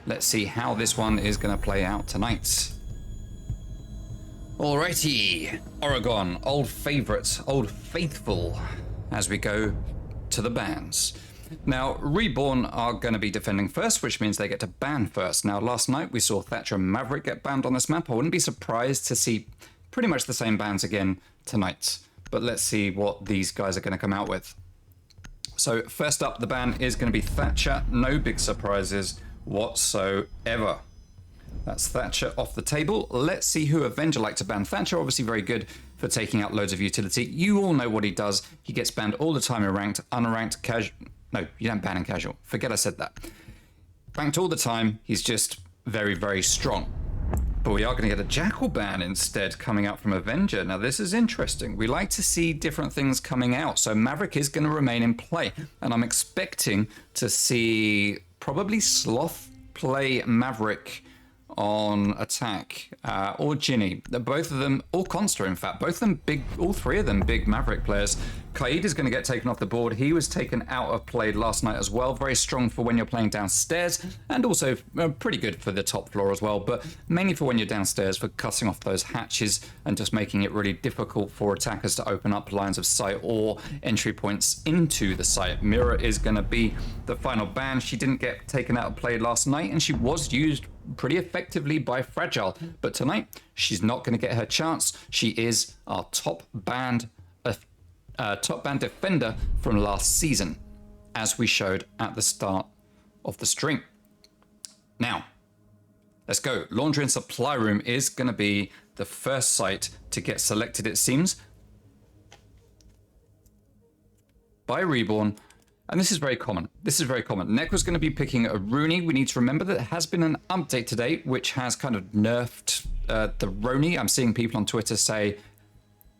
Let's see how this one is going to play out tonight. Alrighty, Oregon, old favorite, old faithful, as we go to the bans. Now, Reborn are going to be defending first, which means they get to ban first. Now, last night we saw Thatcher and Maverick get banned on this map. I wouldn't be surprised to see pretty much the same bans again tonight. But let's see what these guys are going to come out with. So first up, the ban is going to be Thatcher. No big surprises whatsoever. That's Thatcher off the table. Let's see who Avenger like to ban. Thatcher, obviously very good for taking out loads of utility. You all know what he does. He gets banned all the time in ranked, unranked, casual. No, you don't ban in casual. Forget I said that. Ranked all the time. He's just very, very strong. But we are going to get a Jackal ban instead coming out from Avenger. Now, this is interesting. We like to see different things coming out. So Maverick is going to remain in play. And I'm expecting to see probably Sloth play Maverick on attack, or Ginny. Both of them, or Consta in fact, both of them big, all three of them big Maverick players. Kaid is going to get taken off the board. He was taken out of play last night as well. Very strong for when you're playing downstairs, and also pretty good for the top floor as well, but mainly for when you're downstairs, for cutting off those hatches and just making it really difficult for attackers to open up lines of sight or entry points into the site. Mira is going to be the final ban. She didn't get taken out of play last night, and she was used pretty effectively by Fragile, but tonight she's not going to get her chance. She is our top banned defender from last season, as we showed at the start of the stream. Now, let's go. Laundry and Supply Room is going to be the first site to get selected, it seems, by Reborn. And this is very common. This is very common. Nekwa's going to be picking a Rooney. We need to remember that there has been an update today which has kind of nerfed the Rooney. I'm seeing people on Twitter say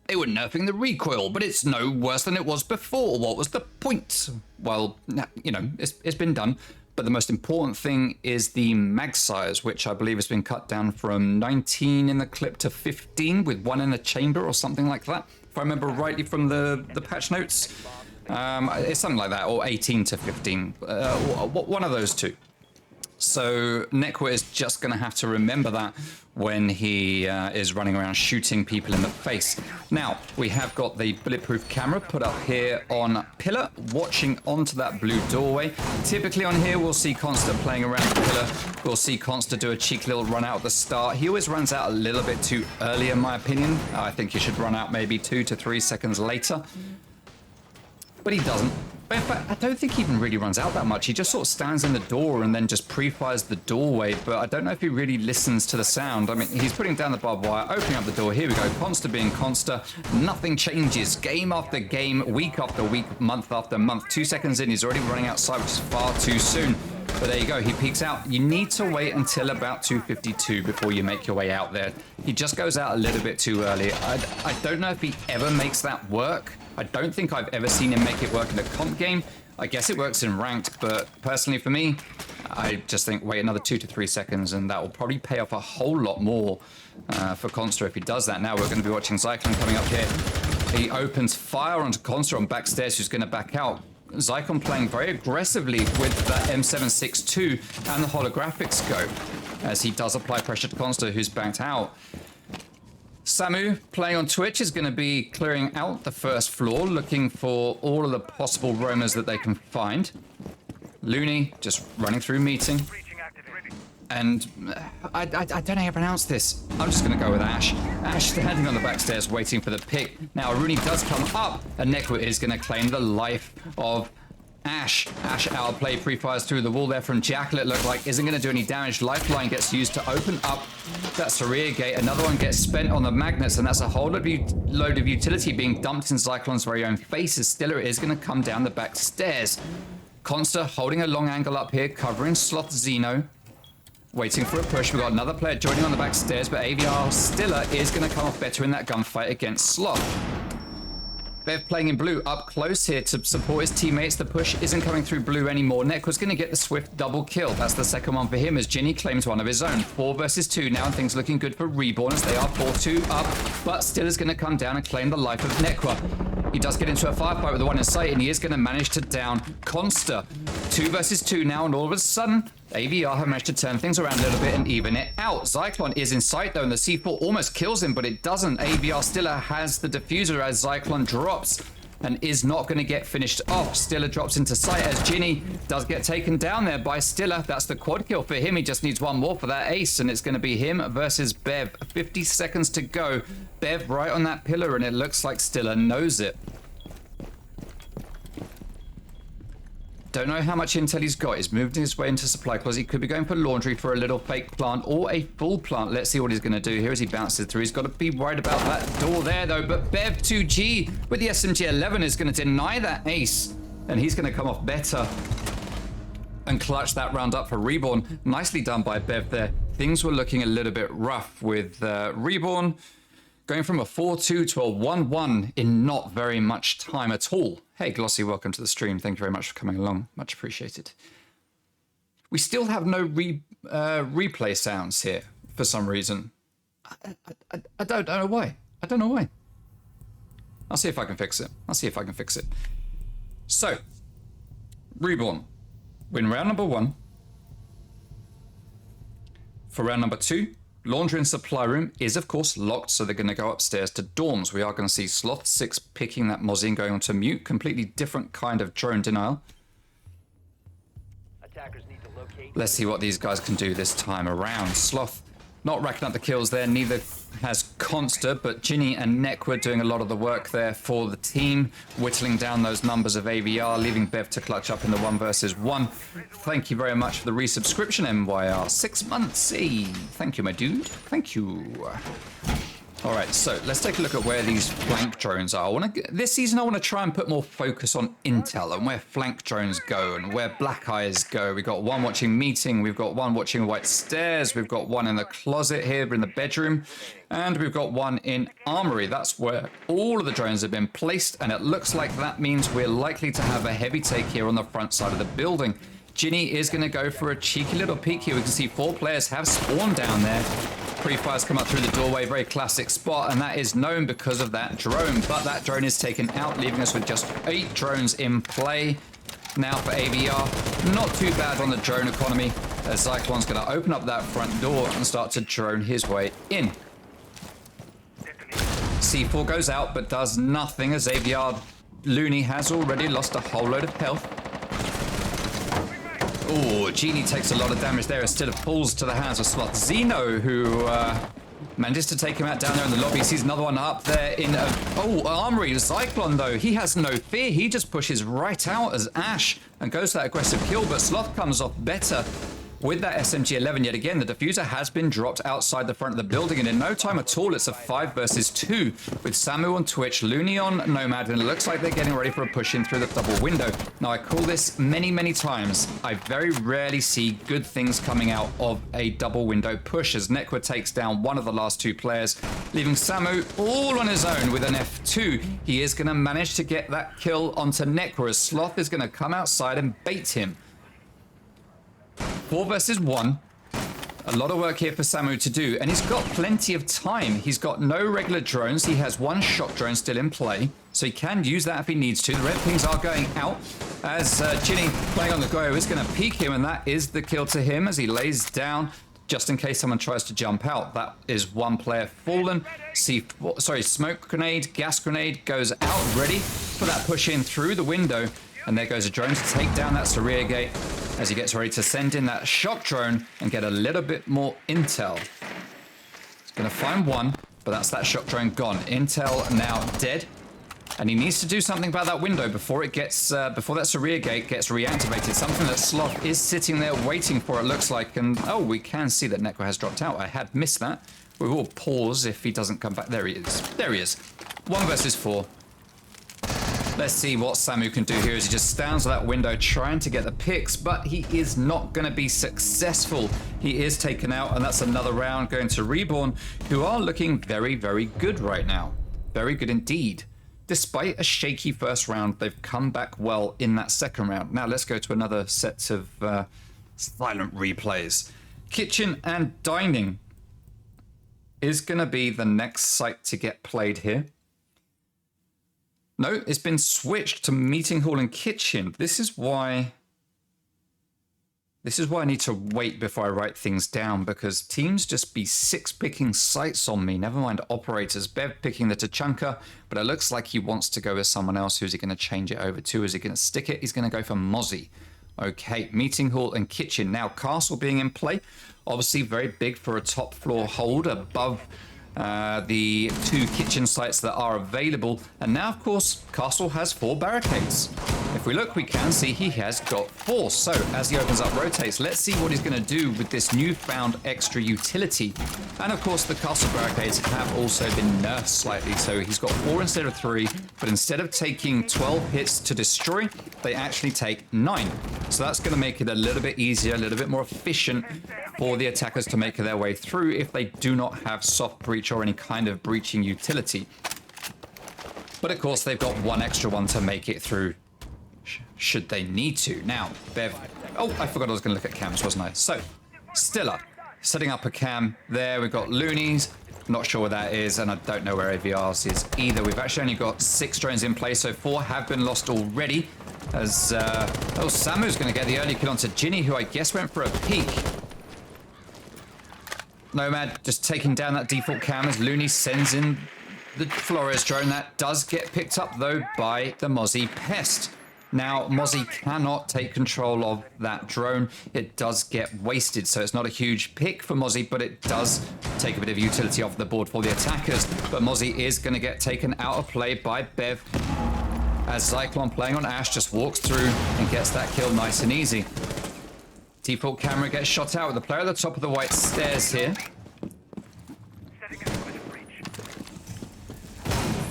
they were nerfing the recoil, but it's no worse than it was before. What was the point? Well, you know, it's been done. But the most important thing is the mag size, which I believe has been cut down from 19 in the clip to 15 with one in the chamber or something like that. If I remember rightly from the patch notes. It's something like that, or 18 to 15, one of those two. So Nekwa is just going to have to remember that when he is running around shooting people in the face. Now, we have got the bulletproof camera put up here on pillar, watching onto that blue doorway. Typically on here, we'll see Consta playing around the pillar. We'll see Consta do a cheeky little run out at the start. He always runs out a little bit too early, in my opinion. I think he should run out maybe 2 to 3 seconds later. But he doesn't. But in fact, I don't think he even really runs out that much. He just sort of stands in the door and then just pre-fires the doorway. But I don't know if he really listens to the sound. I mean, he's putting down the barbed wire, opening up the door. Here we go. Consta being Consta. Nothing changes. Game after game, week after week, month after month. 2 seconds in, he's already running outside, which is far too soon. But there you go. He peeks out. You need to wait until about 2:52 before you make your way out there. He just goes out a little bit too early. I don't know if he ever makes that work. I don't think I've ever seen him make it work in a comp game. I guess it works in ranked, but personally for me, I just think wait another 2 to 3 seconds and that will probably pay off a whole lot more for Consta if he does that. Now we're going to be watching Zyklon coming up here. He opens fire onto Consta on backstairs, who's going to back out. Zyklon playing very aggressively with that M762 and the holographic scope as he does apply pressure to Consta, who's backed out. Samu, playing on Twitch, is going to be clearing out the first floor, looking for all of the possible roamers that they can find. Looney just running through meeting. And I don't know how to pronounce this. I'm just going to go with Ash. Ash standing on the back stairs waiting for the pick. Now Rooney does come up, and Nekwa is going to claim the life of Ash. Ash outplay, pre-fires through the wall there from Jackal. It looked like isn't going to do any damage. Lifeline gets used to open up that Saria gate. Another one gets spent on the magnets, and that's a whole load of utility being dumped in Zyklon's very own face. As Stiller is going to come down the back stairs. Consta holding a long angle up here, covering Sloth Xeno. Waiting for a push. We've got another player joining on the back stairs, but AVR Stiller is going to come off better in that gunfight against Sloth. Bev playing in blue up close here to support his teammates. The push isn't coming through blue anymore. Nekwa's going to get the swift double kill. That's the second one for him as Ginny claims one of his own. 4 versus 2 now, and things looking good for Reborn as they are 4-2 up. But Stiller's going to come down and claim the life of Nekwa. He does get into a firefight with the one in sight, and he is going to manage to down Consta. 2 versus 2 now, and all of a sudden, AVR have managed to turn things around a little bit and even it out. Zyklon is in sight though, and the C4 almost kills him, but it doesn't. AVR still has the diffuser as Zyklon drops and is not going to get finished off. Stiller drops into sight as Ginny does get taken down there by Stiller. That's the quad kill for him. He just needs one more for that ace, and it's going to be him versus Bev. 50 seconds to go. Bev right on that pillar, and it looks like Stiller knows it. Don't know how much intel he's got. He's moved his way into supply closet. He could be going for laundry for a little fake plant or a full plant. Let's see what he's going to do here as he bounces through. He's got to be worried about that door there, though. But Bev 2G with the SMG-11 is going to deny that ace. And he's going to come off better and clutch that round up for Reborn. Nicely done by Bev there. Things were looking a little bit rough with Reborn going from a 4-2 to a 1-1 in not very much time at all. Hey, Glossy, welcome to the stream. Thank you very much for coming along. Much appreciated. We still have no replay sounds here for some reason. I don't know why. I don't know why. I'll see if I can fix it. I'll see if I can fix it. So, Reborn win round number 1. For round number 2, laundry and supply room is, of course, locked, so they're going to go upstairs to dorms. We are going to see Sloth 6 picking that Mozzie and going on to mute. Completely different kind of drone denial. Attackers need to locate. Let's see what these guys can do this time around. Sloth not racking up the kills there. Neither has Consta, but Ginny and Nekwa doing a lot of the work there for the team, whittling down those numbers of AVR, leaving Bev to clutch up in the 1 versus 1. Thank you very much for the resubscription, MYR. 6 months. Hey, thank you, my dude. Thank you. All right, so let's take a look at where these flank drones are. This season, I want to try and put more focus on intel and where flank drones go and where black eyes go. We've got one watching meeting, we've got one watching white stairs, we've got one in the closet here in the bedroom, and we've got one in armory. That's where all of the drones have been placed, and it looks like that means we're likely to have a heavy take here on the front side of the building. Ginny is going to go for a cheeky little peek here. We can see 4 players have spawned down there. Pre-fires come up through the doorway, very classic spot, and that is known because of that drone. But that drone is taken out, leaving us with just 8 drones in play. Now for AVR, not too bad on the drone economy, as Zyklon's going to open up that front door and start to drone his way in. C4 goes out, but does nothing, as AVR Looney has already lost a whole load of health. Oh, Genie takes a lot of damage there instead of falls to the hands of Sloth. Zeno, who manages to take him out down there in the lobby, sees another one up there in Armory. Zyklon, though, he has no fear. He just pushes right out as Ash and goes for that aggressive kill, but Sloth comes off better with that SMG-11. Yet again, the diffuser has been dropped outside the front of the building, and in no time at all, it's a 5 versus 2 with Samu on Twitch, Looney on Nomad, and it looks like they're getting ready for a push in through the double window. Now, I call this many, many times. I very rarely see good things coming out of a double window push, as Nekwa takes down one of the last 2 players, leaving Samu all on his own with an F2. He is going to manage to get that kill onto Nekwa, as Sloth is going to come outside and bait him. 4 versus 1. A lot of work here for Samu to do, and he's got plenty of time. He's got no regular drones. He has 1 shock drone still in play, so he can use that if he needs to. The red pings are going out as Ginny, playing on the go, is going to peek him, and that is the kill to him as he lays down just in case someone tries to jump out. That is 1 player fallen. Smoke grenade, gas grenade goes out, ready for that push in through the window. And there goes a drone to take down that Saria gate as he gets ready to send in that shock drone and get a little bit more intel. He's going to find 1, but that's that shock drone gone. Intel now dead, and he needs to do something about that window before it gets before that Saria gate gets reactivated. Something that Sloth is sitting there waiting for, it looks like. And oh, we can see that Nekwa has dropped out. I had missed that. We will pause if he doesn't come back. There he is. There he is. 1 versus 4. Let's see what Samu can do here as he just stands at that window trying to get the picks, but he is not going to be successful. He is taken out, and that's another round going to Reborn, who are looking very, very good right now. Very good indeed. Despite a shaky first round, they've come back well in that second round. Now let's go to another set of silent replays. Kitchen and dining is going to be the next site to get played here. No, it's been switched to meeting hall and kitchen. This is why This is why I need to wait before I write things down, because teams just be picking sites on me, never mind operators. Bev picking the Tachanka, but it looks like he wants to go with someone else. Who's he going to change it over to? Is he going to stick it? He's going to go for Mozzie. Okay, meeting hall and kitchen. Now, castle being in play. Obviously very big for a top floor hold above the 2 kitchen sites that are available. And now, of course, castle has 4 barricades. If we look, we can see he has got 4. So as he opens up, rotates, let's see what he's going to do with this newfound extra utility. And of course, the castle barricades have also been nerfed slightly. So he's got 4 instead of 3, but instead of taking 12 hits to destroy, they actually take 9. So that's going to make it a little bit easier, a little bit more efficient for the attackers to make their way through if they do not have soft breach or any kind of breaching utility. But of course, they've got 1 extra one to make it through should they need to. Now, Bev... Oh, I forgot I was going to look at cams, wasn't I? So, Stiller, setting up a cam there. We've got Loonies. Not sure what that is, and I don't know where AVRs is either. We've actually only got 6 drones in play, so 4 have been lost already. As, oh, Samu's going to get the early kill onto Ginny, who I guess went for a peek. Nomad just taking down that default cam as Looney sends in the Flores drone. That does get picked up, though, by the Mozzie Pest. Now, Mozzie cannot take control of that drone. It does get wasted, so it's not a huge pick for Mozzie, but it does take a bit of utility off the board for the attackers. But Mozzie is going to get taken out of play by Bev, as Zyklon playing on Ash just walks through and gets that kill nice and easy. Default camera gets shot out with the player at the top of the white stairs here.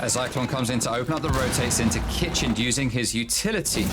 As Zyklon comes in to open up the rotates into kitchen using his utility.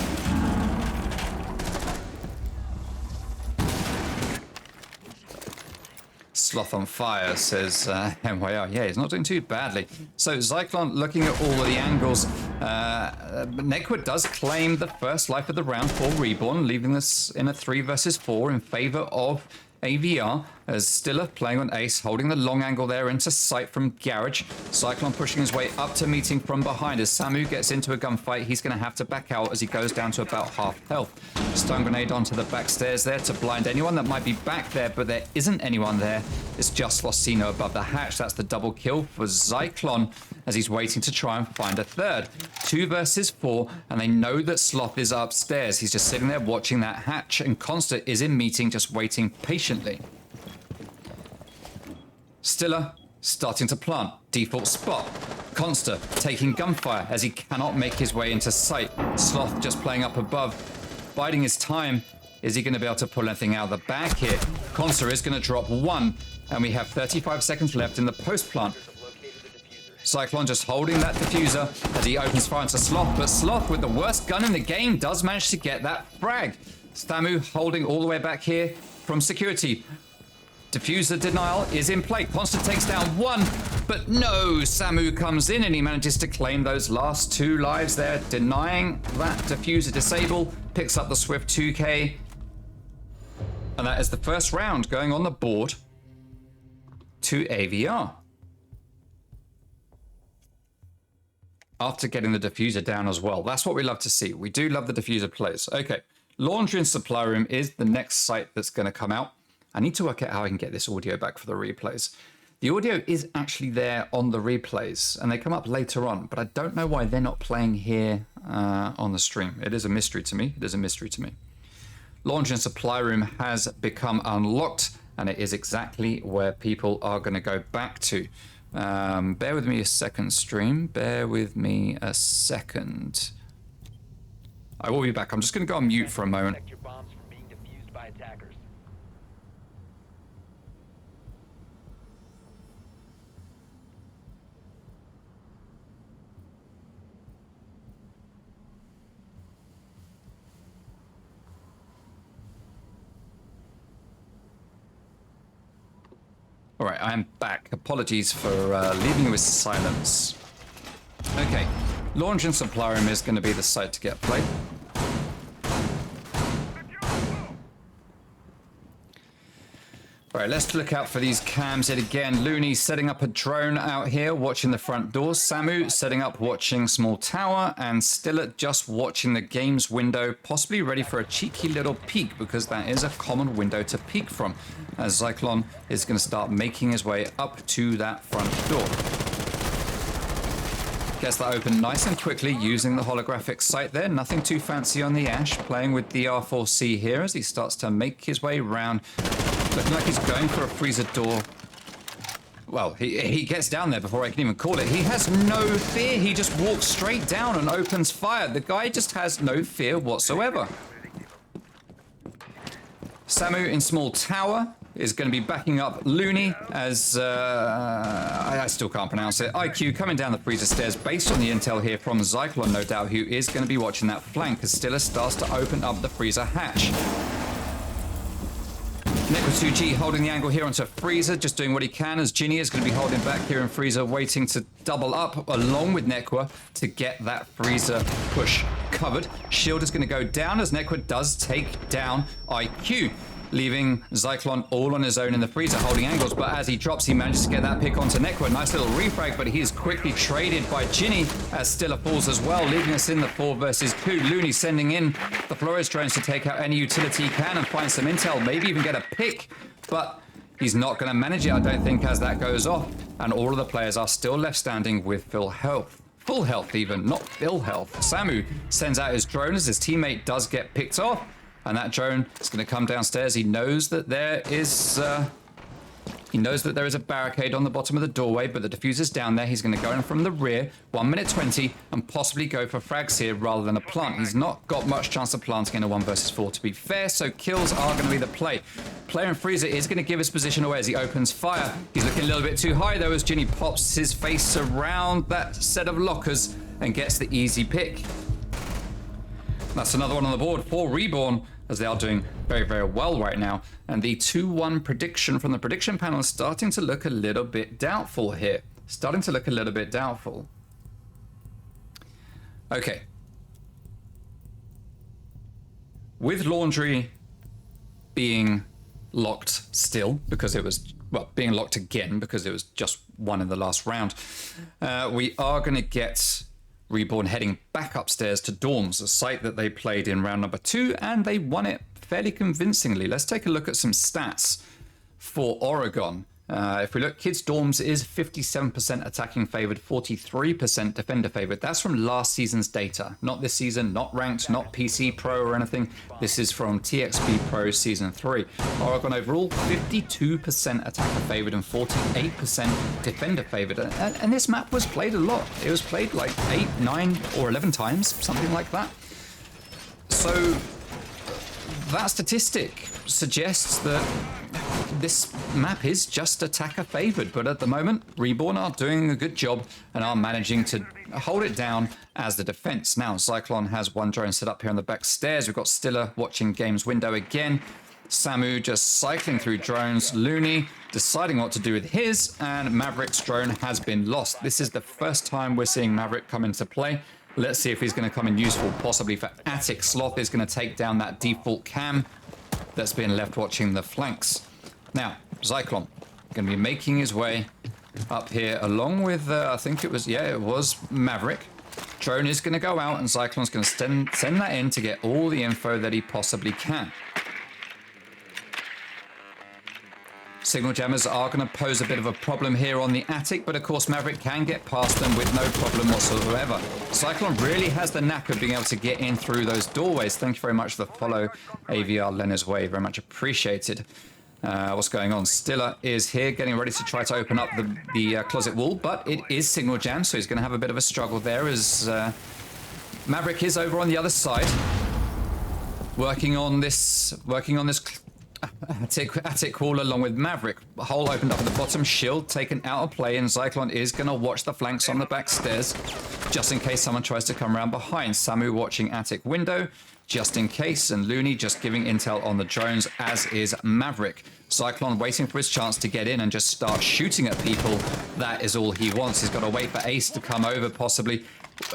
Sloth on fire, says MYR. Yeah, he's not doing too badly. So Zyklon looking at all of the angles. Neckwood does claim the first life of the round for Reborn, leaving us in a 3 versus 4 in favor of AVR, as Stiller playing on Ace, holding the long angle there into sight from Garage. Zyklon pushing his way up to meeting from behind. As Samu gets into a gunfight, he's going to have to back out as he goes down to about half health. Stun grenade onto the back stairs there to blind anyone that might be back there, but there isn't anyone there. It's just Lostino above the hatch. That's the double kill for Zyklon as he's waiting to try and find a third. 2 versus 4, and they know that Sloth is upstairs. He's just sitting there watching that hatch, and Consta is in meeting, just waiting patiently. Stiller starting to plant. Default spot. Consta taking gunfire as he cannot make his way into sight. Sloth just playing up above, biding his time. Is he going to be able to pull anything out of the bag here? Consta is going to drop 1, and we have 35 seconds left in the post plant. Zyklon just holding that diffuser as he opens fire into Sloth, but Sloth, with the worst gun in the game, does manage to get that frag. Stamu holding all the way back here from security. Diffuser denial is in play. Constant takes down 1, but no, Samu comes in and he manages to claim those last 2 lives there, denying that diffuser disable, picks up the Swift 2K, and that is the first round going on the board to AVR. After getting the diffuser down as well. That's what we love to see. We do love the diffuser plays. Okay, laundry and supply room is the next site that's going to come out. I need to work out how I can get this audio back for the replays. The audio is actually there on the replays, and they come up later on, but I don't know why they're not playing here on the stream. It is a mystery to me. It is a mystery to me. Laundry and supply room has become unlocked, and it is exactly where people are going to go back to. Bear with me a second, stream. Bear with me a second. I will be back. I'm just going to go on mute for a moment. Protect your bombs from being defused by attackers. All right, I am back. Apologies for leaving you with silence. Okay, launch and supply room is going to be the site to get played. All right, let's look out for these cams yet again. Looney setting up a drone out here, watching the front door. Samu setting up, watching small tower. And Stiller just watching the games window, possibly ready for a cheeky little peek, because that is a common window to peek from, as Zyklon is going to start making his way up to that front door. Gets that open nice and quickly using the holographic sight there. Nothing too fancy on the Ash. Playing with the R4C here as he starts to make his way around. Looking like he's going for a freezer door. Well, he gets down there before I can even call it. He has no fear. He just walks straight down and opens fire. The guy just has no fear whatsoever. Samu in small tower is going to be backing up Looney as, I still can't pronounce it. IQ coming down the freezer stairs based on the intel here from Zyklon, no doubt, who is going to be watching that flank as Stiller starts to open up the freezer hatch. Neko2G holding the angle here onto freezer, just doing what he can as Ginny is going to be holding back here in freezer, waiting to double up along with Nekwa to get that freezer push covered. Shield is going to go down as Nekwa does take down IQ, leaving Zyklon all on his own in the freezer holding angles, but as he drops he manages to get that pick onto Nekwa. Nice little refrag, but he is quickly traded by Ginny as Stiller falls as well, leaving us in the 4 versus 2. Looney sending in the Flores drones to take out any utility he can and find some intel, maybe even get a pick, but he's not going to manage it, I don't think, as that goes off, and all of the players are still left standing with full health even, not ill health. Samu sends out his drone as his teammate does get picked off, and that drone is going to come downstairs. He knows that there is a barricade on the bottom of the doorway, but the diffuser's down there. He's going to go in from the rear, 1 minute 20, and possibly go for frags here rather than a plant. He's not got much chance of planting in a 1 versus 4, to be fair, so kills are going to be the play. Player in freezer is going to give his position away as he opens fire. He's looking a little bit too high, though, as Ginny pops his face around that set of lockers and gets the easy pick. That's another one on the board for Reborn, as they are doing very, very well right now. And the 2-1 prediction from the prediction panel is starting to look a little bit doubtful here. Okay. With Laundry being locked still, because it was, well, being locked again because it was just one in the last round, we are going to get Reborn heading back upstairs to dorms, a site that they played in round number 2, and they won it fairly convincingly. Let's take a look at some stats for Oregon. If we look, kids dorms is 57% attacking favored, 43% defender favored. That's from last season's data, not this season, not ranked, not PC Pro or anything. This is from TXB Pro season 3. Oregon overall, 52% attacker favored and 48% defender favored. And this map was played a lot. It was played like 8, 9, or 11 times, something like that. So that statistic suggests that this map is just attacker favored, but at the moment Reborn are doing a good job and are managing to hold it down as the defense. Now Zyklon has one drone set up here on the back stairs. We've got Stiller watching games window again, Samu just cycling through drones, Looney deciding what to do with his, and Maverick's drone has been lost. This is the first time we're seeing Maverick come into play. Let's see if he's going to come in useful, possibly for Attic. Sloth is going to take down that default cam that's been left watching the flanks. Now, Zyklon going to be making his way up here along with, I think it was Maverick. Drone is going to go out and Zyklon's going to send that in to get all the info that he possibly can. Signal jammers are going to pose a bit of a problem here on the attic, but of course Maverick can get past them with no problem whatsoever. Zyklon really has the knack of being able to get in through those doorways. Thank you very much for the follow, AVR Leonard's Way. Very much appreciated. What's going on? Stiller is here getting ready to try to open up the closet wall, but it is signal jam, so he's going to have a bit of a struggle there as Maverick is over on the other side, working on this attic wall along with Maverick. A hole opened up at the bottom, shield taken out of play, and Zyklon is going to watch the flanks on the back stairs just in case someone tries to come around behind. Samu watching attic window just in case, and Looney just giving intel on the drones, as is Maverick. Zyklon waiting for his chance to get in and just start shooting at people. That is all he wants. He's got to wait for Ace to come over possibly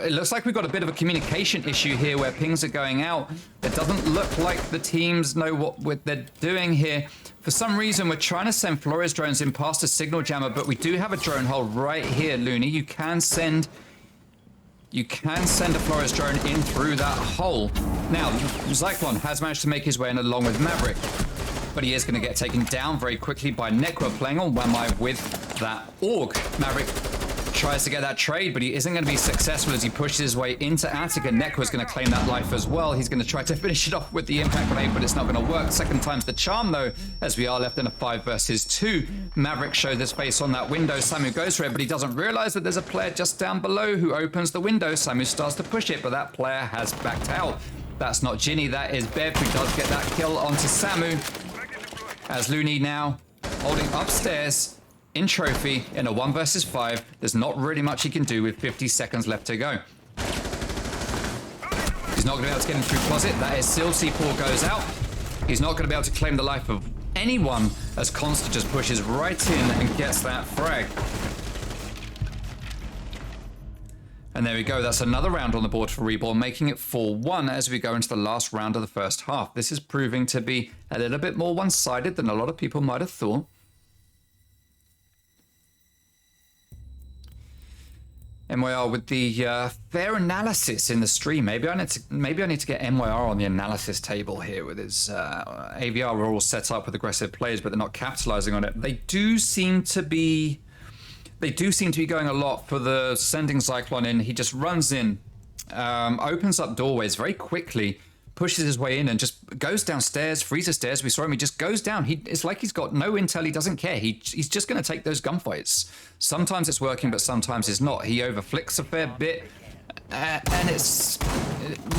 It looks like we've got a bit of a communication issue here where pings are going out. It doesn't look like the teams know what they're doing here. For some reason, we're trying to send Flores drones in past a signal jammer, but we do have a drone hole right here, Looney. You can send a Flores drone in through that hole. Now, Zyklon has managed to make his way in along with Maverick, but he is going to get taken down very quickly by Nekwa playing on Wamai with that AUG. Maverick tries to get that trade, but he isn't going to be successful as he pushes his way into Attic, and Nekwa's going to claim that life as well. He's going to try to finish it off with the impact grenade, but it's not going to work. Second time's the charm, though, as we are left in a 5 versus 2. Maverick shows his face on that window. Samu goes for it, but he doesn't realize that there's a player just down below who opens the window. Samu starts to push it, but that player has backed out. That's not Ginny, that is Bev, who does get that kill onto Samu. As Looney now holding upstairs in trophy in a 1 versus 5. There's not really much he can do with 50 seconds left to go. He's not going to be able to get him through closet. That is sealed. C4 goes out. He's not going to be able to claim the life of anyone as Consta just pushes right in and gets that frag. And there we go. That's another round on the board for Reborn, making it 4-1 as we go into the last round of the first half. This is proving to be a little bit more one-sided than a lot of people might have thought. MYR with the fair analysis in the stream. Maybe I need to get MYR on the analysis table here with his AVR. We're all set up with aggressive plays, but they're not capitalizing on it. They do seem to be going a lot for the sending Zyklon in. He just runs in, opens up doorways very quickly, pushes his way in and just goes downstairs, freezes stairs. We saw him, he just goes down. It's like he's got no intel, he doesn't care. He's just going to take those gunfights. Sometimes it's working, but sometimes it's not. He overflicks a fair bit, and it's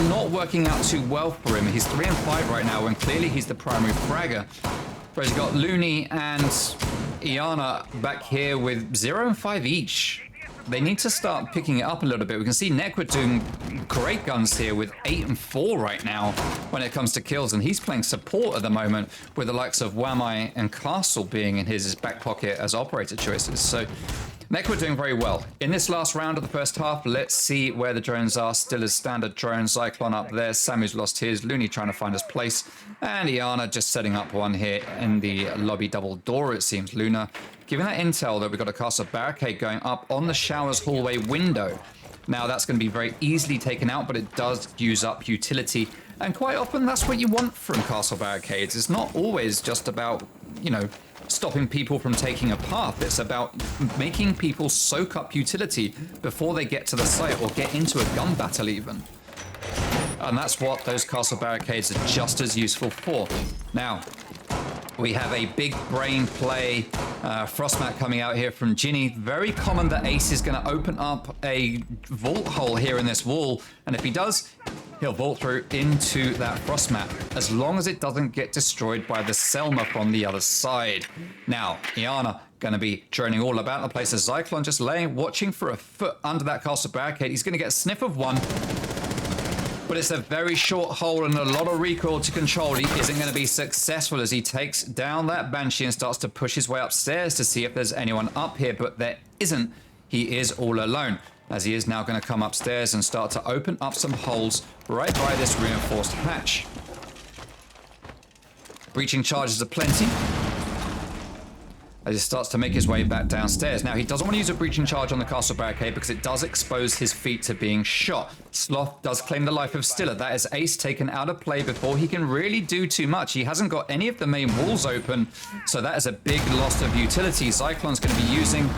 not working out too well for him. He's 3 and 5 right now, and clearly he's the primary fragger. Whereas you've got Looney and Iana back here with 0 and 5 each. They need to start picking it up a little bit. We can see Nekwa doing great guns here with 8 and 4 right now when it comes to kills, and he's playing support at the moment with the likes of Wamai and Castle being in his back pocket as operator choices. So Nekwa doing very well. In this last round of the first half, let's see where the drones are. Still as standard drones. Zyklon up there. Samu's lost his. Looney trying to find his place. And Iana just setting up one here in the lobby double door, it seems. Luna giving that intel that we've got a castle barricade going up on the showers hallway window. Now that's going to be very easily taken out, but it does use up utility. And quite often that's what you want from castle barricades. It's not always just about, you know, stopping people from taking a path. It's about making people soak up utility before they get to the site or get into a gun battle even. And that's what those castle barricades are just as useful for. Now, we have a big brain play. Frostmat coming out here from Ginny. Very common that Ace is going to open up a vault hole here in this wall. And if he does, he'll vault through into that Frostmat, as long as it doesn't get destroyed by the Selma from the other side. Now, Iana going to be droning all about the place as Zyklon just watching for a foot under that castle barricade. He's going to get a sniff of one, but it's a very short hole and a lot of recoil to control. He isn't going to be successful as he takes down that Banshee and starts to push his way upstairs to see if there's anyone up here, but there isn't. He is all alone, as he is now going to come upstairs and start to open up some holes right by this reinforced hatch. Breaching charges are plenty, as he starts to make his way back downstairs. Now, he doesn't want to use a breaching charge on the castle barricade because it does expose his feet to being shot. Sloth does claim the life of Stiller. That is Ace taken out of play before he can really do too much. He hasn't got any of the main walls open, so that is a big loss of utility. Zyklon's going to be using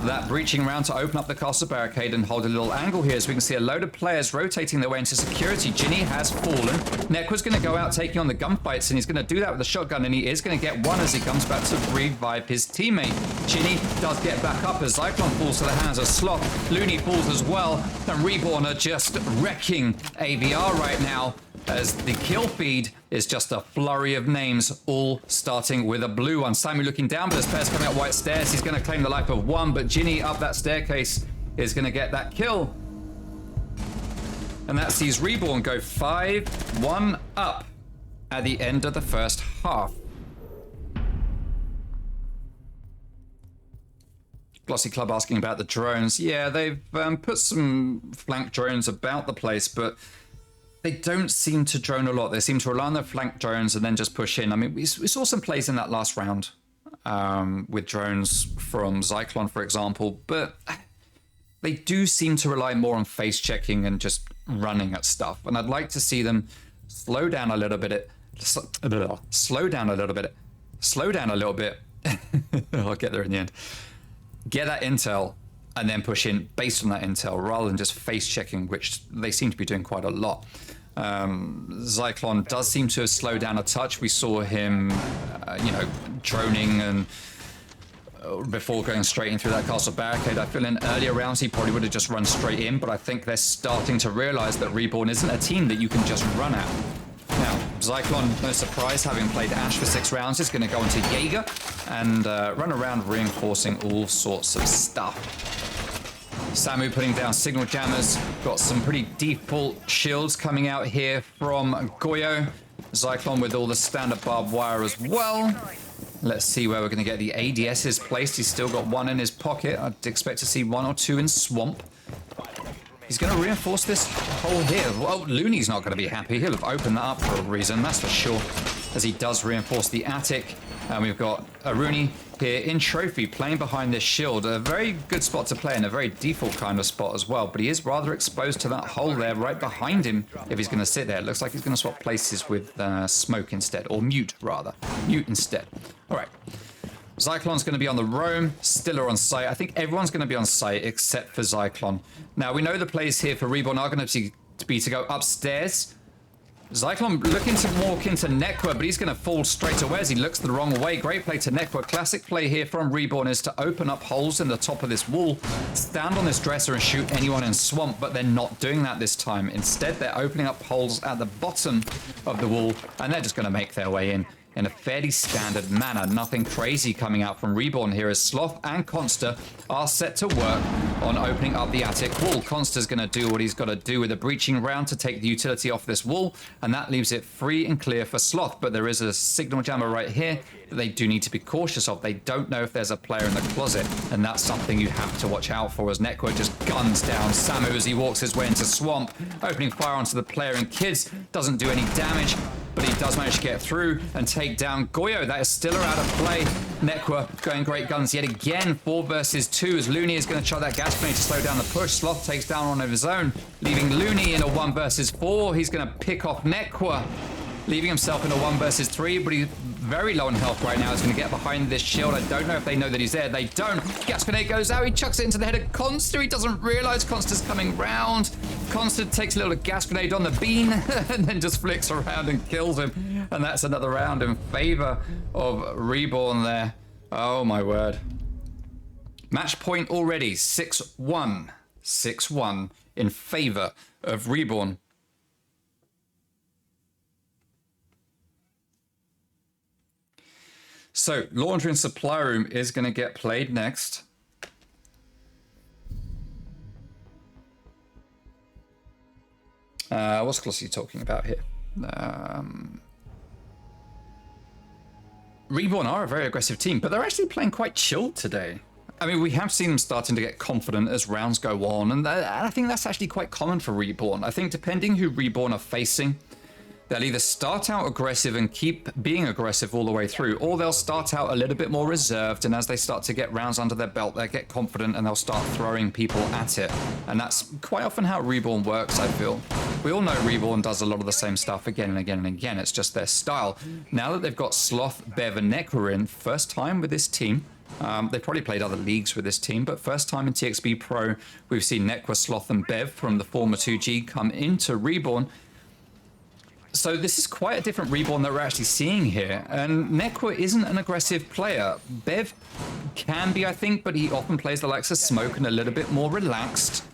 that breaching round to open up the castle barricade and hold a little angle here, so we can see a load of players rotating their way into security. Ginny has fallen. Nekwa's going to go out taking on the gunfights, and he's going to do that with a shotgun, and he is going to get one as he comes back to revive his teammate. Ginny does get back up as Zyklon falls to the hands of Sloth. Looney falls as well, and Reborn are just wrecking AVR right now, as the kill feed is just a flurry of names, all starting with a blue one. Samu looking down, but as players coming up white stairs, he's going to claim the life of one, but Ginny up that staircase is going to get that kill. And that sees Reborn go 5-1 up at the end of the first half. Glossy Club asking about the drones. Yeah, they've put some flank drones about the place, but they don't seem to drone a lot. They seem to rely on their flank drones and then just push in. I mean, we saw some plays in that last round with drones from Zyklon, for example, but they do seem to rely more on face checking and just running at stuff. And I'd like to see them slow down a little bit. Slow down a little bit. I'll get there in the end. Get that intel and then push in based on that intel rather than just face checking, which they seem to be doing quite a lot. Zyklon does seem to have slowed down a touch. We saw him, droning and before going straight in through that castle barricade. I feel in earlier rounds he probably would have just run straight in, but I think they're starting to realize that Reborn isn't a team that you can just run at. Now, Zyklon, no surprise, having played Ash for 6 rounds, is going to go into Jaeger and run around reinforcing all sorts of stuff. Samu putting down signal jammers. Got some pretty default shields coming out here from Goyo. Zyklon with all the standard barbed wire as well. Let's see where we're going to get the ADSs placed. He's still got 1 in his pocket. I'd expect to see 1 or 2 in Swamp. He's going to reinforce this hole here. Well, Looney's not going to be happy. He'll have opened that up for a reason, that's for sure, as he does reinforce the attic. And we've got Aruni here in Trophy playing behind this shield. A very good spot to play in, a very default kind of spot as well. But he is rather exposed to that hole there right behind him if he's going to sit there. It looks like he's going to swap places with Smoke instead, or Mute rather. Mute instead. All right. Zyklon's going to be on the roam, Stiller on site. I think everyone's going to be on site except for Zyklon. Now, we know the plays here for Reborn are going to be to go upstairs. Zyklon looking to walk into Nekwa, but he's going to fall straight away as he looks the wrong way. Great play to Nekwa. Classic play here from Reborn is to open up holes in the top of this wall, stand on this dresser and shoot anyone in Swamp, but they're not doing that this time. Instead, they're opening up holes at the bottom of the wall, and they're just going to make their way in a fairly standard manner. Nothing crazy coming out from Reborn here as Sloth and Conster are set to work on opening up the attic wall. Conster's going to do what he's got to do with a breaching round to take the utility off this wall, and that leaves it free and clear for Sloth. But there is a signal jammer right here that they do need to be cautious of. They don't know if there's a player in the closet, and that's something you have to watch out for as Nekwa just guns down Samu as he walks his way into Swamp, opening fire onto the player and Kids. Doesn't do any damage, but he does manage to get through and take down Goyo. That is Stiller out of play. Nekwa going great guns yet again. 4 versus 2 as Looney is going to try that gas grenade to slow down the push. Sloth takes down one of his own, leaving Looney in a 1 versus 4. He's going to pick off Nekwa, leaving himself in a 1 versus 3, but he's very low on health right now. He's going to get behind this shield. I don't know if they know that he's there. They don't. Gas grenade goes out. He chucks it into the head of Conster. He doesn't realize Conster's coming round. Conster takes a little gas grenade on the bean and then just flicks around and kills him. And that's another round in favor of Reborn there. Oh my word. Match point already. 6-1. 6-1 in favor of Reborn. So, Laundry and Supply Room is going to get played next. What's Glossy talking about here? Reborn are a very aggressive team, but they're actually playing quite chilled today. I mean, we have seen them starting to get confident as rounds go on, and I think that's actually quite common for Reborn. I think depending who Reborn are facing, they'll either start out aggressive and keep being aggressive all the way through, or they'll start out a little bit more reserved, and as they start to get rounds under their belt, they'll get confident and they'll start throwing people at it. And that's quite often how Reborn works, I feel. We all know Reborn does a lot of the same stuff again and again and again. It's just their style. Now that they've got Sloth, Bev, and Nekwa in, first time with this team. They've probably played other leagues with this team, but first time in TXB Pro, we've seen Nekwa, Sloth, and Bev from the former 2G come into Reborn. So this is quite a different Reborn that we're actually seeing here. And Nekwa isn't an aggressive player. Bev can be, I think, but he often plays the likes of Smoke and a little bit more relaxed.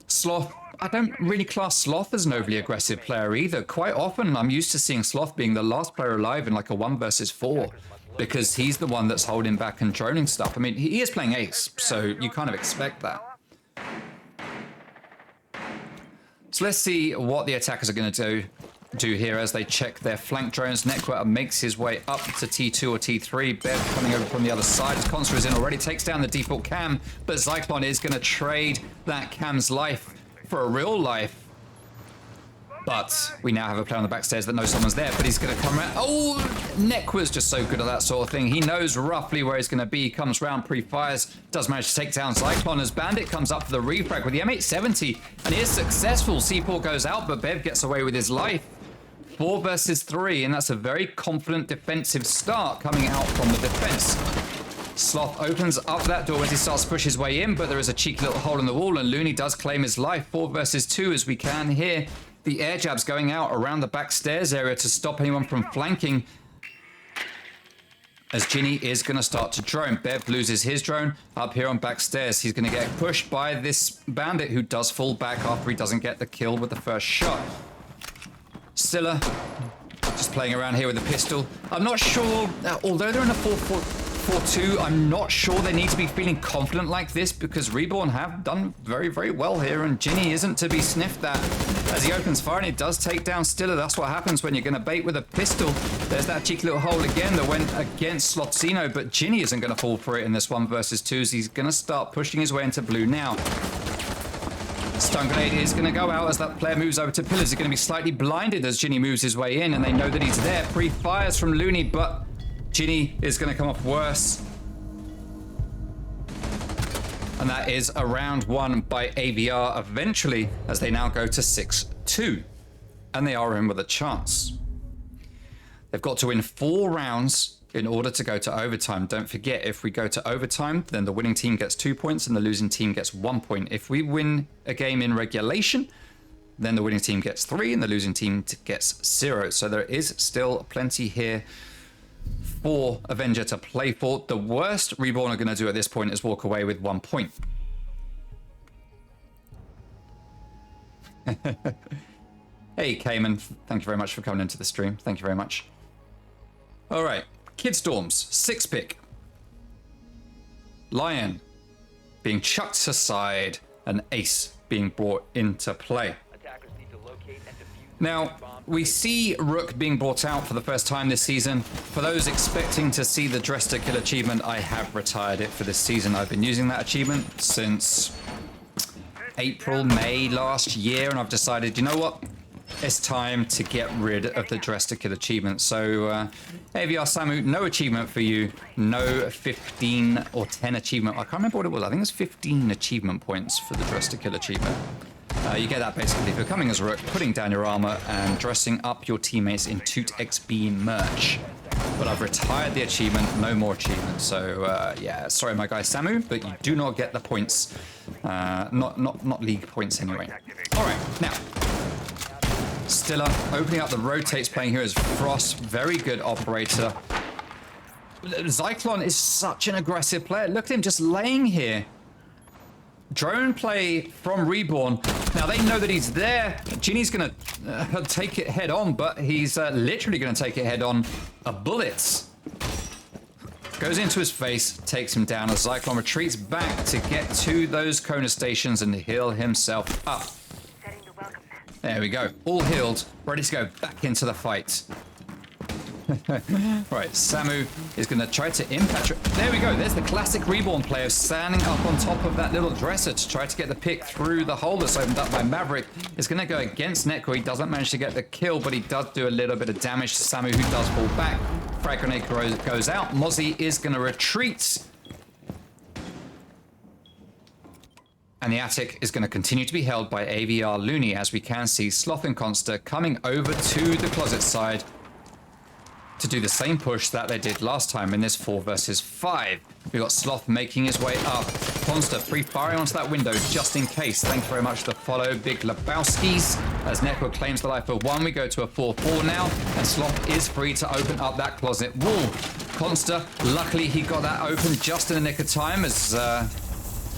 Sloth, I don't really class Sloth as an overly aggressive player either. Quite often, I'm used to seeing Sloth being the last player alive in like a 1 versus 4, because he's the one that's holding back and droning stuff. I mean, he is playing ace, so you kind of expect that. So let's see what the attackers are going to do. do here as they check their flank drones. Necro makes his way up to T2 or T3. Bev coming over from the other side as Consta is in already, takes down the default cam, but Zyklon is going to trade that cam's life for a real life. But we now have a player on the backstairs that knows someone's there, but he's going to come around. Oh, Necro's just so good at that sort of thing. He knows roughly where he's going to be, comes round, pre-fires, does manage to take down Zyklon as Bandit comes up for the refrag with the M870, and he is successful. C4 goes out, but Bev gets away with his life. 4 versus 3, and that's a very confident defensive start coming out from the defense. Sloth opens up that door as he starts to push his way in, but there is a cheeky little hole in the wall, and Looney does claim his life. 4 versus 2 as we can hear the air jabs going out around the back stairs area to stop anyone from flanking. As Ginny is going to start to drone. Bev loses his drone up here on back stairs. He's going to get pushed by this Bandit who does fall back after he doesn't get the kill with the first shot. Scylla just playing around here with a pistol. I'm not sure, although they're in a 4-4-2, I'm not sure they need to be feeling confident like this because Reborn have done very, very well here, and Ginny isn't to be sniffed at as he opens fire, and he does take down Stiller. That's what happens when you're going to bait with a pistol. There's that cheeky little hole again that went against Slotzino, but Ginny isn't going to fall for it in this 1 versus 2 as he's going to start pushing his way into blue now. Stun grenade is going to go out as that player moves over to pillars. He's going to be slightly blinded as Ginny moves his way in, and they know that he's there. Pre-fires from Looney, but Ginny is going to come off worse. And that is a round 1 by AVR eventually, as they now go to 6-2. And they are in with a chance. They've got to win 4 rounds in order to go to overtime. Don't forget, if we go to overtime, then the winning team gets 2 points and the losing team gets 1 point. If we win a game in regulation, then the winning team gets 3 and the losing team gets 0. So there is still plenty here for Avenger to play for. The worst Reborn are going to do at this point is walk away with 1 point. Hey, Cayman. Thank you very much for coming into the stream. Thank you very much. All right. Kid Storms, 6-pick. Lion being chucked aside, and Ace being brought into play. Attackers need to locate and defuse Now, we see Rook being brought out for the first time this season. For those expecting to see the Dress to Kill achievement, I have retired it for this season. I've been using that achievement since April, May last year, and I've decided, you know what? It's time to get rid of the Dress to Kill achievement. So, AVR Samu, no achievement for you. No 15 or 10 achievement. I can't remember what it was. I think it's 15 achievement points for the Dress to Kill achievement. You get that basically for coming as Rook, putting down your armor, and dressing up your teammates in TXB merch. But I've retired the achievement. No more achievement. So, yeah, sorry, my guy Samu, but you do not get the points. Not league points anyway. All right, now. Stiller opening up the rotates, playing here as Frost. Very good operator. Zyklon is such an aggressive player. Look at him just laying here. Drone play from Reborn. Now they know that he's there. Ginny's going to take it head on, but he's literally going to take it head on. A bullet goes into his face, takes him down as Zyklon retreats back to get to those Kona stations and heal himself up. There we go. All healed, ready to go back into the fight. Right, Samu is going to try to impact. There we go. There's the classic Reborn player standing up on top of that little dresser to try to get the pick through the hole that's opened up by Maverick. It's going to go against Neko. He doesn't manage to get the kill, but he does do a little bit of damage to Samu, who does fall back. Frag grenade goes out. Mozzie is going to retreat. And the attic is going to continue to be held by AVR Looney, as we can see Sloth and Consta coming over to the closet side to do the same push that they did last time in this 4 versus 5. We've got Sloth making his way up. Consta pre-firing onto that window just in case. Thank you very much for the follow, Big Lebowskis. As Neko claims the life of 1, we go to a 4-4 now, and Sloth is free to open up that closet wall. Consta, luckily he got that open just in the nick of time as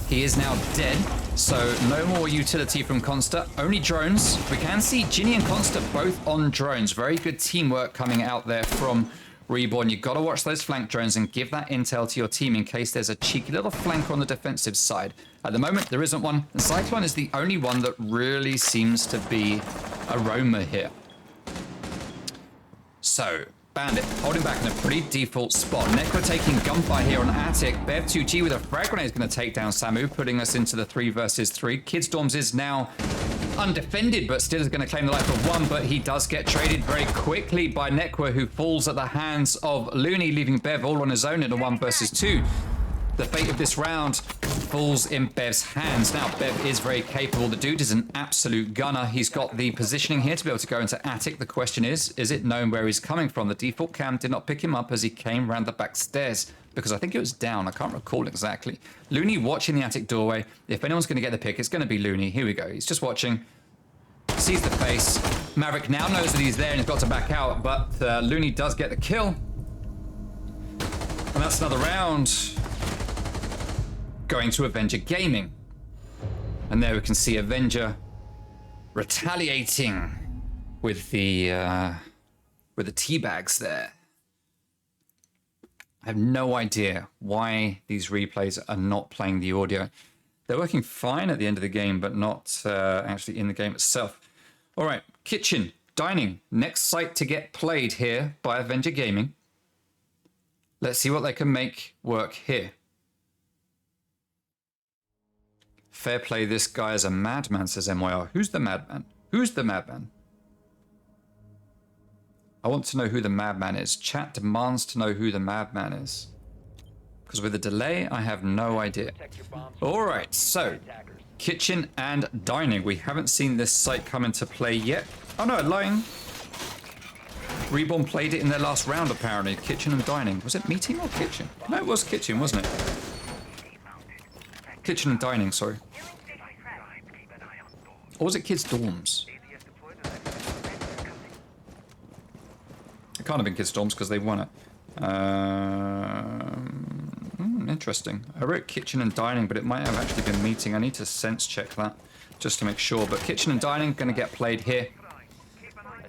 he is now dead, so no more utility from Consta, only drones. We can see Ginny and Consta both on drones. Very good teamwork coming out there from Reborn. You've got to watch those flank drones and give that intel to your team in case there's a cheeky little flank on the defensive side. At the moment, there isn't one. And Zyklon is the only one that really seems to be a roamer here. So, Bandit holding back in a pretty default spot. Necro taking gunfire here on Attic. Bev2G with a frag grenade is going to take down Samu, putting us into the 3 versus 3. Kidstorms is now undefended, but still is going to claim the life of one, but he does get traded very quickly by Necro, who falls at the hands of Looney, leaving Bev all on his own in a 1 versus 2. The fate of this round falls in Bev's hands. Now, Bev is very capable. The dude is an absolute gunner. He's got the positioning here to be able to go into Attic. The question is it known where he's coming from? The default cam did not pick him up as he came round the back stairs, because I think it was down. I can't recall exactly. Looney watching the Attic doorway. If anyone's going to get the pick, it's going to be Looney. Here we go. He's just watching. Sees the face. Maverick now knows that he's there and he's got to back out, but Looney does get the kill. And that's another round going to Avenger Gaming. And there we can see Avenger retaliating with the tea bags there. I have no idea why these replays are not playing the audio. They're working fine at the end of the game, but not actually in the game itself. All right, kitchen, dining, next site to get played here by Avenger Gaming. Let's see what they can make work here. Fair play, this guy is a madman, says MYR. Who's the madman? Who's the madman? I want to know who the madman is. Chat demands to know who the madman is. Because with a delay, I have no idea. All right, so kitchen and dining. We haven't seen this site come into play yet. Oh no, lying. Reborn played it in their last round, apparently. Kitchen and dining. Was it meeting or kitchen? No, it was kitchen, wasn't it? Kitchen and dining, sorry. Or was it kids' dorms? It can't have been kids' dorms because they won it. Interesting. I wrote kitchen and dining, but it might have actually been meeting. I need to sense check that just to make sure. But kitchen and dining going to get played here.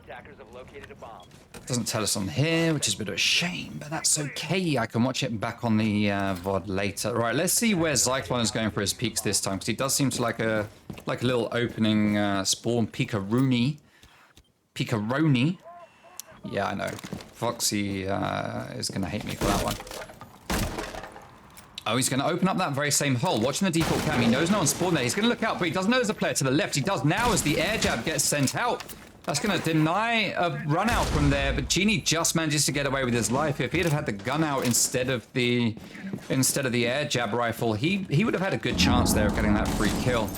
Attackers have located a bomb. Doesn't tell us on here, which is a bit of a shame, but that's okay. I can watch it back on the VOD later. Right, let's see where Zyklon is going for his peaks this time, because he does seem to like a little opening spawn. Picaroni. Yeah, I know. Foxy is going to hate me for that one. Oh, he's going to open up that very same hole. Watching the default cam, he knows no one's spawned there. He's going to look out, but he doesn't know there's a player to the left. He does now as the air jab gets sent out. That's going to deny a run out from there, but Genie just manages to get away with his life. If he'd have had the gun out instead of the air jab rifle, he would have had a good chance there of getting that free kill.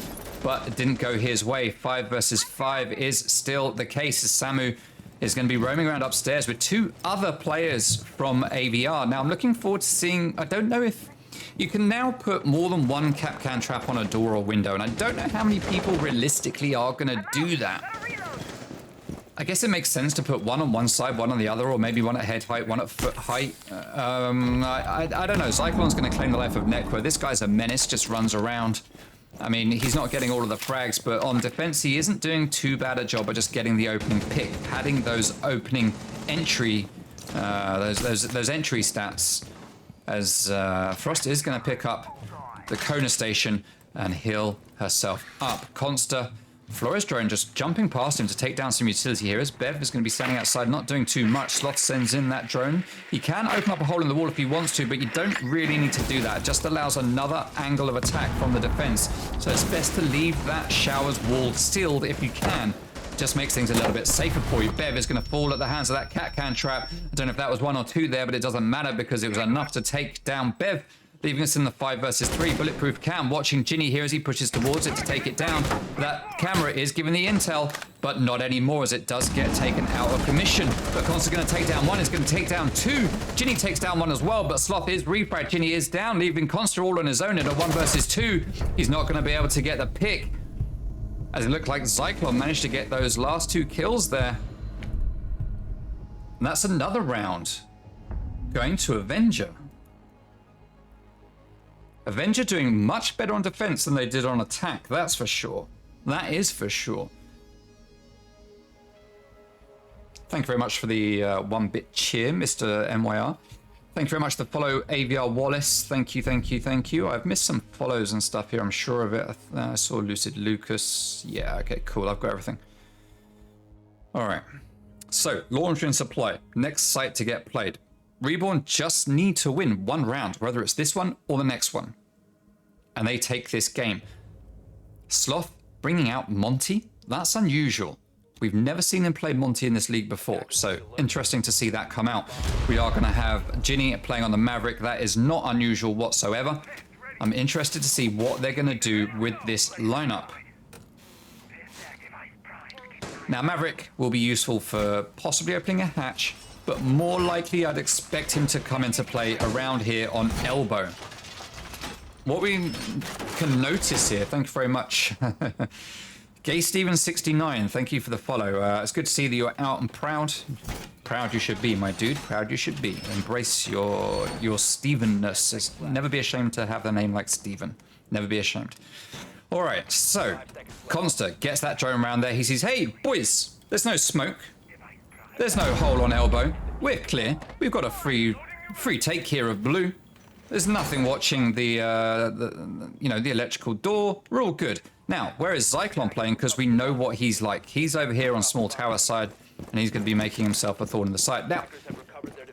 But it didn't go his way. 5 versus 5 is still the case, as Samu is going to be roaming around upstairs with 2 other players from AVR. Now, I'm looking forward to seeing... I don't know if... You can now put more than one Kapkan trap on a door or window, and I don't know how many people realistically are going to do that. I guess it makes sense to put one on one side, one on the other, or maybe one at head height, one at foot height. I don't know. Zyklon's going to claim the life of Necro. This guy's a menace, just runs around. I mean, he's not getting all of the frags, but on defense, he isn't doing too bad a job of just getting the opening pick, padding those opening entry, those entry stats. As Frost is going to pick up the Kona station and heal herself up. Consta. Flores drone just jumping past him to take down some utility here, as Bev is going to be standing outside, not doing too much. Sloth sends in that drone. He can open up a hole in the wall if he wants to, but you don't really need to do that. It just allows another angle of attack from the defense. So it's best to leave that shower's wall sealed if you can. Just makes things a little bit safer for you. Bev is going to fall at the hands of that Kapkan trap. I don't know if that was 1 or 2 there, but it doesn't matter because it was enough to take down Bev, leaving us in the 5 versus 3. Bulletproof cam watching Ginny here as he pushes towards it to take it down. That camera is giving the intel, but not anymore as it does get taken out of commission. But Const's going to take down 1, is going to take down 2. Ginny takes down 1 as well, but Sloth is refragged. Ginny is down, leaving Consta all on his own in a 1 versus 2. He's not going to be able to get the pick, as it looked like Zyklon managed to get those last 2 kills there. And that's another round going to Avenger. Avenger doing much better on defense than they did on attack, that's for sure. That is for sure. Thank you very much for the 1-bit cheer, Mr. MYR. Thank you very much to follow AVR Wallace. Thank you, thank you, thank you. I've missed some follows and stuff here, I'm sure of it. I saw Lucid Lucas. Yeah, okay, cool. I've got everything. All right. So, launch and supply. Next site to get played. Reborn just need to win one round, whether it's this one or the next one. And they take this game. Sloth bringing out Monty? That's unusual. We've never seen him play Monty in this league before, so interesting to see that come out. We are going to have Ginny playing on the Maverick. That is not unusual whatsoever. I'm interested to see what they're going to do with this lineup. Now, Maverick will be useful for possibly opening a hatch, but more likely I'd expect him to come into play around here on elbow. What we can notice here, thank you very much. Gay Steven 69, thank you for the follow. It's good to see that you're out and proud. Proud you should be, my dude. Proud you should be. Embrace your Stevenness. Never be ashamed to have a name like Steven. Never be ashamed. All right, so Consta gets that drone around there. He says, hey, boys, there's no smoke. There's no hole on elbow. We're clear. We've got a free take here of blue. There's nothing watching the electrical door. We're all good. Now, where is Zyklon playing? Because we know what he's like. He's over here on small tower side, and he's going to be making himself a thorn in the side. Now,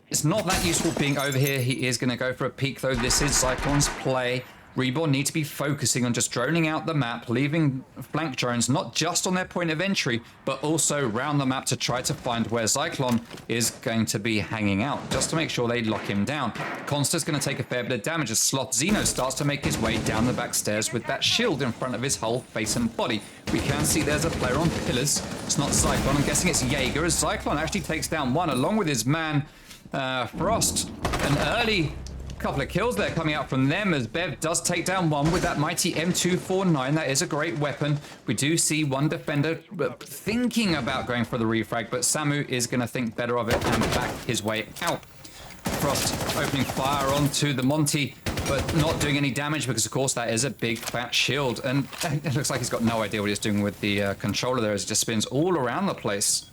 it's not that useful being over here. He is going to go for a peek, though. This is Zyklon's play. Reborn need to be focusing on just droning out the map, leaving flank drones not just on their point of entry, but also around the map to try to find where Zyklon is going to be hanging out, just to make sure they lock him down. Consta's going to take a fair bit of damage as Sloth Zeno starts to make his way down the back stairs with that shield in front of his whole face and body. We can see there's a player on pillars. It's not Zyklon. I'm guessing it's Jaeger, as Zyklon actually takes down one along with his man, Frost. An early couple of kills there coming out from them as Bev does take down one with that mighty M249. That is a great weapon. We do see one defender thinking about going for the refrag, but Samu is going to think better of it and back his way out. Frost opening fire onto the Monty, but not doing any damage because, of course, that is a big fat shield. And it looks like he's got no idea what he's doing with the controller there as it just spins all around the place.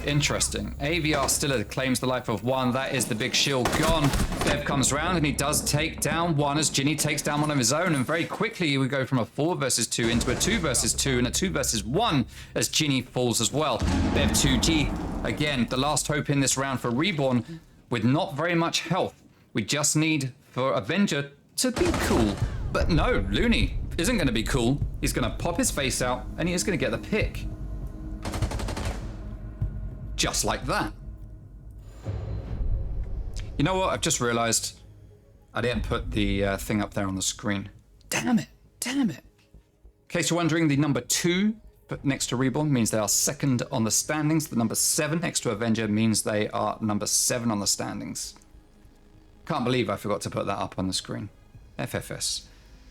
Interesting. AVR still claims the life of one. That is the big shield gone. Bev comes around and he does take down one as Ginny takes down one of his own. And very quickly we go from a 4 versus 2 into a 2 versus 2 and a 2 versus 1 as Ginny falls as well. Bev 2G, again, the last hope in this round for Reborn with not very much health. We just need for Avenger to be cool. But no, Looney isn't going to be cool. He's going to pop his face out and he is going to get the pick. Just like that. You know what? I've just realized I didn't put the thing up there on the screen. Damn it. Damn it. In case you're wondering, the number 2 next to Reborn means they are second on the standings. The number 7 next to Avenger means they are number 7 on the standings. Can't believe I forgot to put that up on the screen. FFS.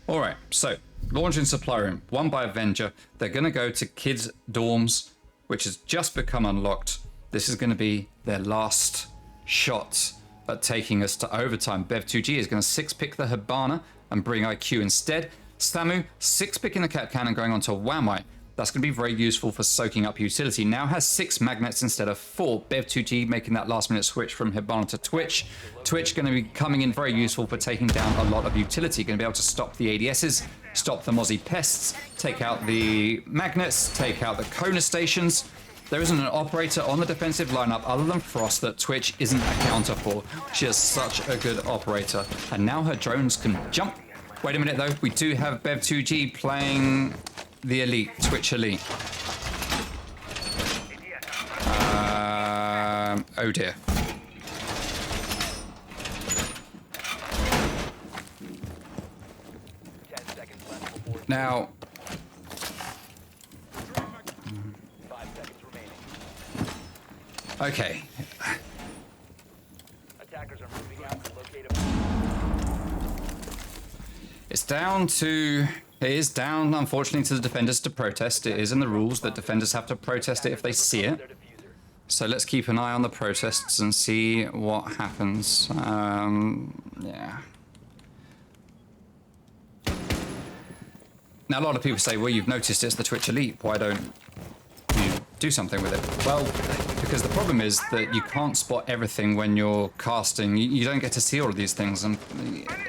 All right, so launch and supply room. Won by Avenger. They're going to go to kids' dorms, which has just become unlocked. This is going to be their last shot at taking us to overtime. Bev2G is going to 6-pick the Hibana and bring IQ instead. Samu 6-picking the Cat Cannon going on to Wamai. That's going to be very useful for soaking up utility. Now has 6 magnets instead of 4. Bev2G making that last minute switch from Hibana to Twitch. Twitch going to be coming in very useful for taking down a lot of utility. Going to be able to stop the ADSs, stop the Mozzie pests, take out the magnets, take out the Kona stations. There isn't an operator on the defensive lineup other than Frost that Twitch isn't a counter for. She is such a good operator. And now her drones can jump. Wait a minute though, we do have Bev2G playing the Elite, Twitch Elite. Oh dear. Now, okay. Attackers are moving out to locate It is down, unfortunately, to the defenders to protest. It is in the rules that defenders have to protest it if they see it. So let's keep an eye on the protests and see what happens. Yeah. Now, a lot of people say, well, you've noticed it's the Twitch Elite. Why don't you do something with it? Well, because the problem is that you can't spot everything when you're casting. You don't get to see all of these things, and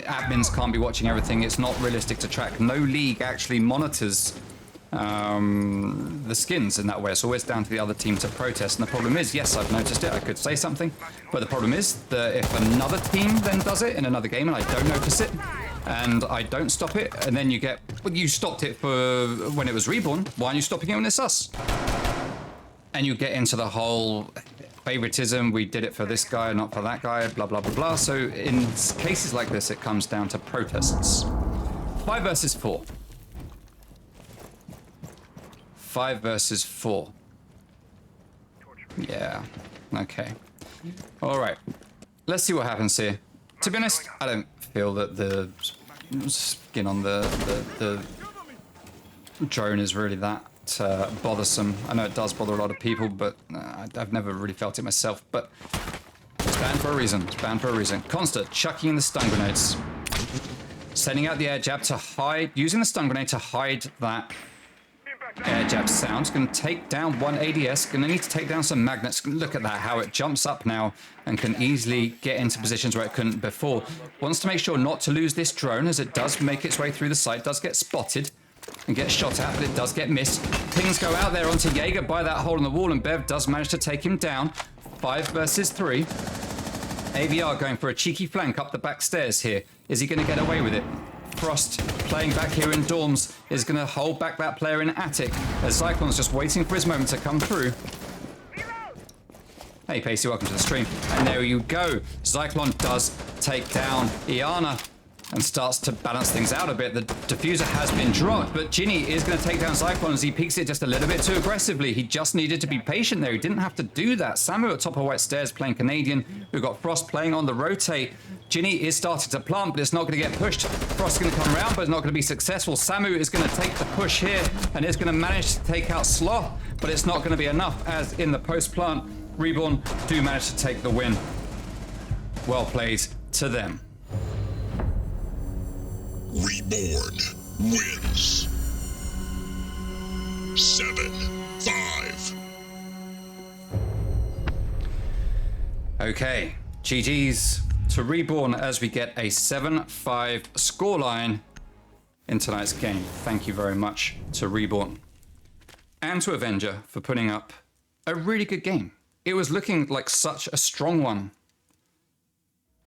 admins can't be watching everything. It's not realistic to track. No league actually monitors the skins in that way. It's always down to the other team to protest. And the problem is, yes, I've noticed it. I could say something. But the problem is that if another team then does it in another game and I don't notice it, and I don't stop it, and then you get, well, you stopped it for when it was Reborn, why aren't you stopping it when it's us? And you get into the whole favoritism, we did it for this guy, not for that guy, blah, blah, blah, blah. So in cases like this, it comes down to protests. 5 versus 4. 5 versus 4. Yeah, okay. All right, let's see what happens here. To be honest, I don't feel that the skin on the drone is really that bothersome. I know it does bother a lot of people, but I've never really felt it myself. But it's banned for a reason. It's banned for a reason. Constant chucking in the stun grenades, sending out the air jab to hide, using the stun grenade to hide that air jab sound. Going to take down one ADS. Going to need to take down some magnets. Look at that, how it jumps up now and can easily get into positions where it couldn't before. Wants to make sure not to lose this drone as it does make its way through the site. Does get spotted and get shot at, but it does get missed. Pings go out there onto Jaeger by that hole in the wall, and Bev does manage to take him down. 5 versus 3. AVR going for a cheeky flank up the back stairs here. Is he going to get away with it? Frost playing back here in dorms is going to hold back that player in attic as Zyklon's just waiting for his moment to come through. Hey Pacey, welcome to the stream. And there you go. Zyklon does take down Iana and starts to balance things out a bit. The diffuser has been dropped, but Ginny is going to take down Zyklon as he peeks it just a little bit too aggressively. He just needed to be patient there. He didn't have to do that. Samu at top of white stairs playing Canadian. We've got Frost playing on the rotate. Ginny is starting to plant, but it's not going to get pushed. Frost's going to come around, but it's not going to be successful. Samu is going to take the push here and is going to manage to take out Sloth, but it's not going to be enough as in the post-plant, Reborn do manage to take the win. Well played to them. Reborn wins. 7-5. Okay, GG's to Reborn as we get a 7-5 scoreline in tonight's game. Thank you very much to Reborn. And to Avenger for putting up a really good game. It was looking like such a strong one